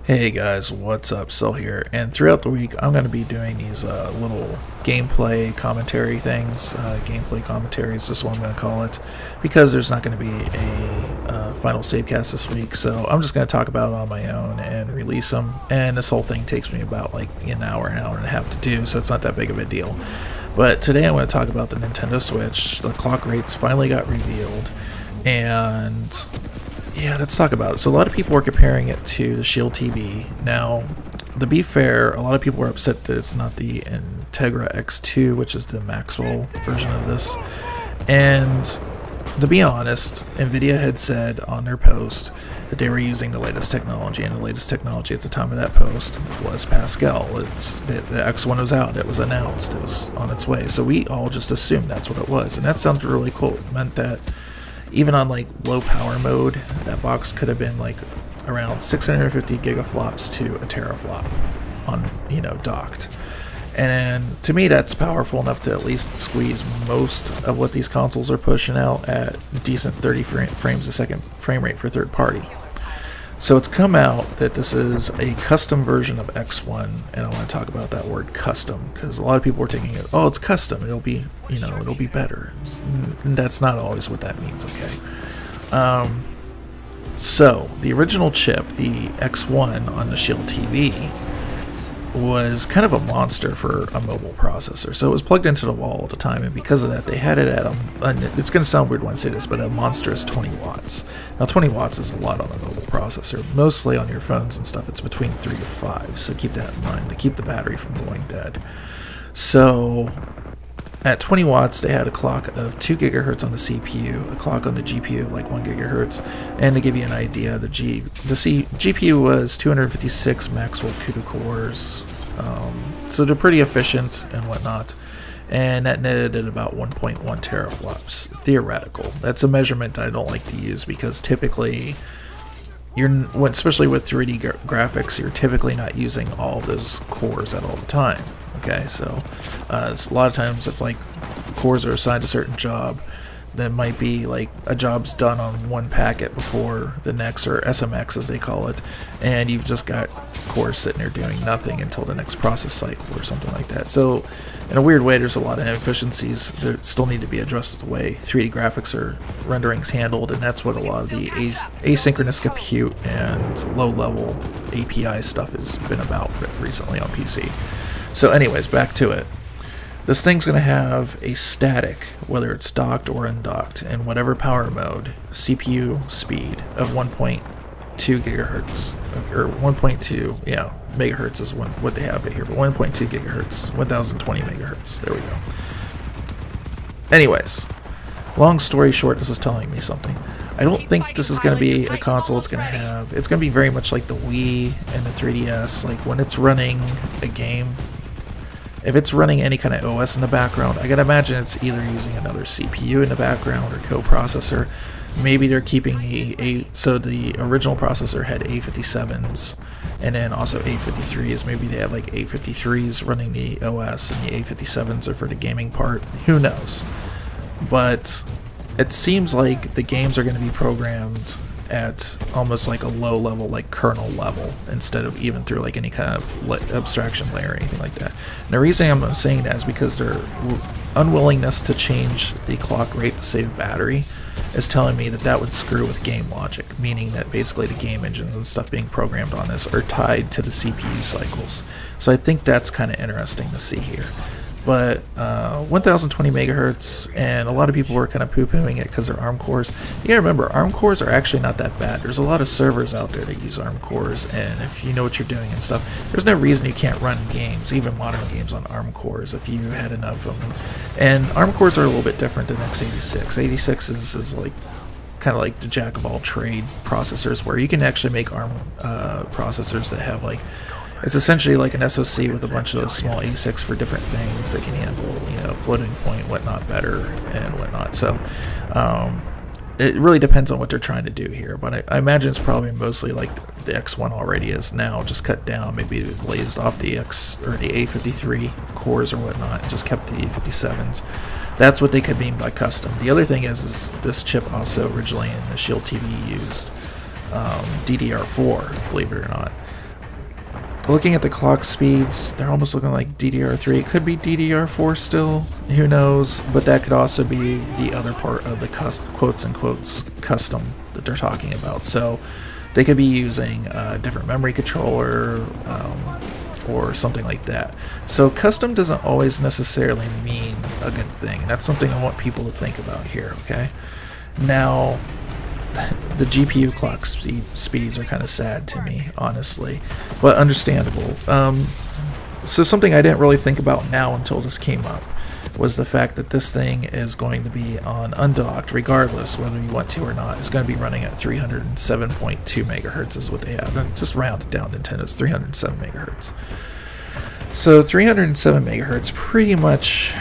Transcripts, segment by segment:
Hey guys, what's up? Sil here, and throughout the week I'm going to be doing these little gameplay commentary things, gameplay commentaries is what I'm going to call it, because there's not going to be a final savecast this week, so I'm just going to talk about it on my own and release them, and this whole thing takes me about like an hour and a half to do, so it's not that big of a deal. But today I'm going to talk about the Nintendo Switch. The clock rates finally got revealed, and yeah, let's talk about it. So a lot of people were comparing it to the Shield TV. Now, to be fair, a lot of people were upset that it's not the Integra X2, which is the Maxwell version of this. And to be honest, Nvidia had said on their post that they were using the latest technology, and the latest technology at the time of that post was Pascal. The X1 was out, it was announced, it was on its way. So we all just assumed that's what it was, and that sounded really cool. It meant that even on like low power mode, that box could have been like around 650 gigaflops to a teraflop on, docked. And to me, that's powerful enough to at least squeeze most of what these consoles are pushing out at decent 30 frames a second frame rate for third party. So it's come out that this is a custom version of X1, and I want to talk about that word custom, because a lot of people are thinking, oh, it's custom, it'll be, it'll be better. That's not always what that means, okay? So, the original chip, the X1 on the Shield TV, was kind of a monster for a mobile processor. So it was plugged into the wall all the time, and because of that, they had it at it's going to sound weird when I say this, but a monstrous 20 watts. Now 20 watts is a lot on a mobile processor. Mostly on your phones and stuff, it's between 3 to 5, so keep that in mind to keep the battery from going dead. So at 20 watts, they had a clock of 2 gigahertz on the CPU, a clock on the GPU of like 1 gigahertz, and to give you an idea, the GPU was 256 Maxwell CUDA cores, so they're pretty efficient and whatnot, and that netted at about 1.1 teraflops, theoretical. That's a measurement I don't like to use because typically, especially with 3D graphics, you're typically not using all those cores at all the time. Okay, so it's a lot of times if like cores are assigned a certain job, then might be like a job's done on one packet before the next, or SMX as they call it, and you've just got cores sitting there doing nothing until the next process cycle or something like that. So in a weird way, there's a lot of inefficiencies that still need to be addressed with the way 3D graphics are renderings handled, and that's what a lot of the asynchronous compute and low-level API stuff has been about recently on PC. So anyways, back to it. This thing's going to have a static, whether it's docked or undocked, in whatever power mode, CPU speed of 1.2 gigahertz, or 1.2, yeah, megahertz is what they have it here, but 1.2 gigahertz, 1020 megahertz, there we go. Anyways, long story short, this is telling me something. I don't think this is going to be a console it's going to be very much like the Wii and the 3DS, like when it's running a game, if it's running any kind of OS in the background, I gotta imagine it's either using another CPU in the background or coprocessor. Maybe they're keeping so the original processor had A57s and then also A53s. Maybe they have like A53s running the OS and the A57s are for the gaming part. Who knows? But it seems like the games are going to be programmed at almost like a low level, like kernel level, instead of even through like any kind of abstraction layer or anything like that. And the reason I'm saying that is because their unwillingness to change the clock rate to save battery is telling me that that would screw with game logic, meaning that basically the game engines and stuff being programmed on this are tied to the CPU cycles. So I think that's kind of interesting to see here. But 1020 megahertz, and a lot of people were kind of poo-pooing it because they're ARM cores. You gotta remember, ARM cores are actually not that bad. There's a lot of servers out there that use ARM cores, and if you know what you're doing and stuff, there's no reason you can't run games, even modern games, on ARM cores if you had enough of them. And ARM cores are a little bit different than x86. 86 is like kind of like the jack of all trades processors, where you can actually make ARM processors that have like, it's essentially like an SoC with a bunch of those small ASICs for different things that can handle, floating point, whatnot better and whatnot. So it really depends on what they're trying to do here, but I imagine it's probably mostly like the X1 already is now, just cut down, maybe blazed off the X or the A53 cores or whatnot, just kept the A57s. That's what they could mean by custom. The other thing is this chip also originally in the Shield TV used DDR4, believe it or not. Looking at the clock speeds, they're almost looking like DDR3. It could be DDR4 still, who knows, but that could also be the other part of the quotes and quotes custom that they're talking about. So they could be using a different memory controller or something like that. So custom doesn't always necessarily mean a good thing, and that's something I want people to think about here, okay? Now, the GPU clock speeds are kind of sad to me, honestly, but understandable. So something I didn't really think about now until this came up was the fact that this thing is going to be on undocked, regardless whether you want to or not. It's going to be running at 307.2 megahertz is what they have, and just rounded down, Nintendo's 307 megahertz. So 307 megahertz pretty much,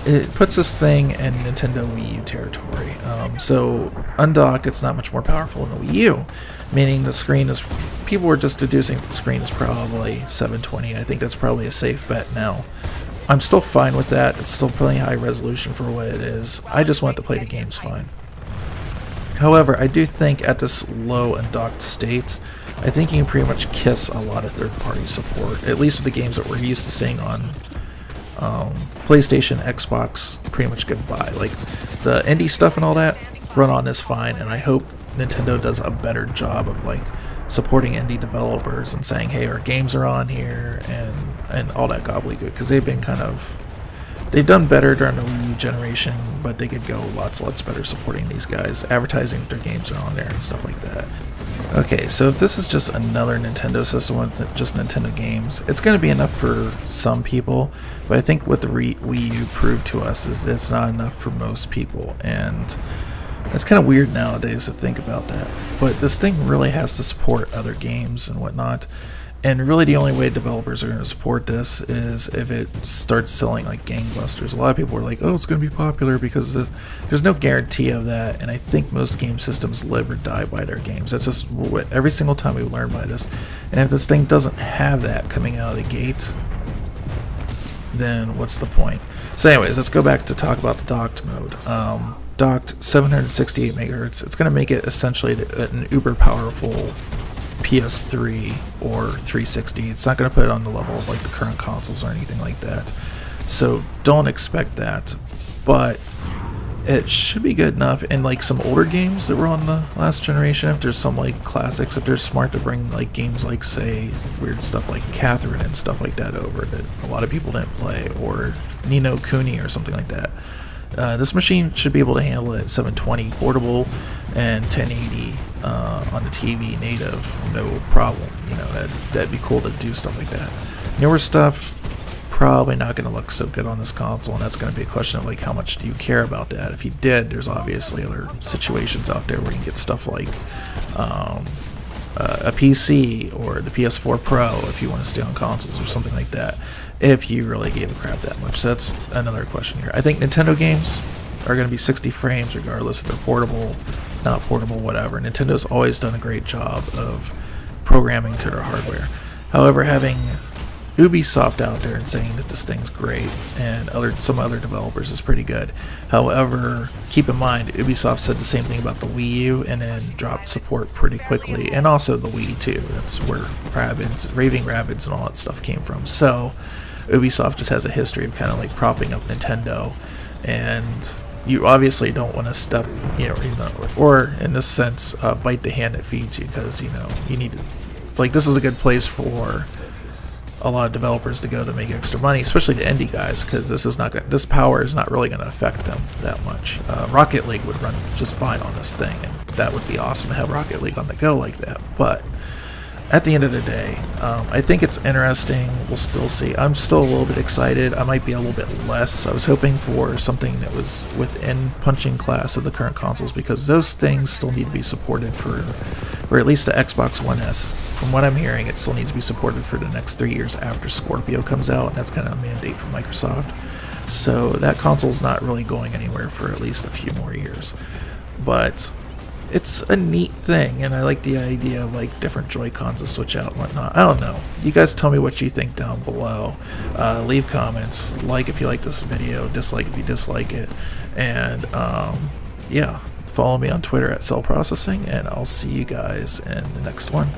it puts this thing in Nintendo Wii U territory. So undocked, it's not much more powerful than the Wii U, meaning the screen is, people were just deducing the screen is probably 720. I think that's probably a safe bet now. I'm still fine with that. It's still pretty high resolution for what it is. I just want to play the games fine. However, I do think at this low undocked state, I think you can pretty much kiss a lot of third-party support, at least with the games that we're used to seeing on PlayStation, Xbox, pretty much goodbye. Like the indie stuff and all that, run on this fine, and I hope Nintendo does a better job of like supporting indie developers and saying, hey, our games are on here and all that gobbledygook, because they've been kind of, they've done better during the Wii U generation, but they could go lots better supporting these guys, advertising their games are on there and stuff like that. Okay, so if this is just another Nintendo system with just Nintendo games, it's going to be enough for some people, but I think what the Wii U proved to us is that it's not enough for most people, and it's kind of weird nowadays to think about that. But this thing really has to support other games and whatnot, and really the only way developers are going to support this is if it starts selling like gangbusters. A lot of people are like, oh, it's going to be popular, because there's no guarantee of that, and I think most game systems live or die by their games. That's just what every single time we learn by this. And if this thing doesn't have that coming out of the gate, then what's the point? So anyways, let's go back to talk about the docked mode. Docked 768 megahertz. It's going to make it essentially an uber powerful PS3 or 360. It's not going to put it on the level of like the current consoles or anything like that. So don't expect that. But it should be good enough. And like some older games that were on the last generation, if there's some like classics, if they're smart to bring like games like, say, weird stuff like Catherine and stuff like that over that a lot of people didn't play, or Ni no Kuni or something like that. This machine should be able to handle it at 720 portable and 1080 on the TV native, no problem. You know, that'd be cool to do stuff like that. Newer stuff, probably not going to look so good on this console, and that's going to be a question of like how much do you care about that. If you did, there's obviously other situations out there where you can get stuff like a PC or the PS4 Pro if you want to stay on consoles or something like that, if you really gave a crap that much. So that's another question here. I think Nintendo games are going to be 60 frames regardless if they're portable, not portable, whatever. Nintendo's always done a great job of programming to their hardware. However, having Ubisoft out there and saying that this thing's great, and some other developers, is pretty good. However, keep in mind, Ubisoft said the same thing about the Wii U and then dropped support pretty quickly, and also the Wii too. That's where Raving Rabbids and all that stuff came from. So Ubisoft just has a history of kind of like propping up Nintendo, and you obviously don't want to step, or in this sense, bite the hand that feeds you, because you need to, like, this is a good place for a lot of developers to go to make extra money, especially the indie guys, because this power is not really going to affect them that much. Rocket League would run just fine on this thing, and that would be awesome to have Rocket League on the go like that. But at the end of the day, I think it's interesting. We'll still see. I'm still a little bit excited. I might be a little bit less. I was hoping for something that was within punching class of the current consoles, because those things still need to be supported for, or at least the Xbox One S. From what I'm hearing, it still needs to be supported for the next 3 years after Scorpio comes out, and that's kind of a mandate from Microsoft. So that console's not really going anywhere for at least a few more years. but it's a neat thing, and I like the idea of like different Joy-Cons to switch out and whatnot. I don't know. You guys tell me what you think down below. Leave comments, like if you like this video, dislike if you dislike it, and yeah, follow me on Twitter at Cell Processing, and I'll see you guys in the next one.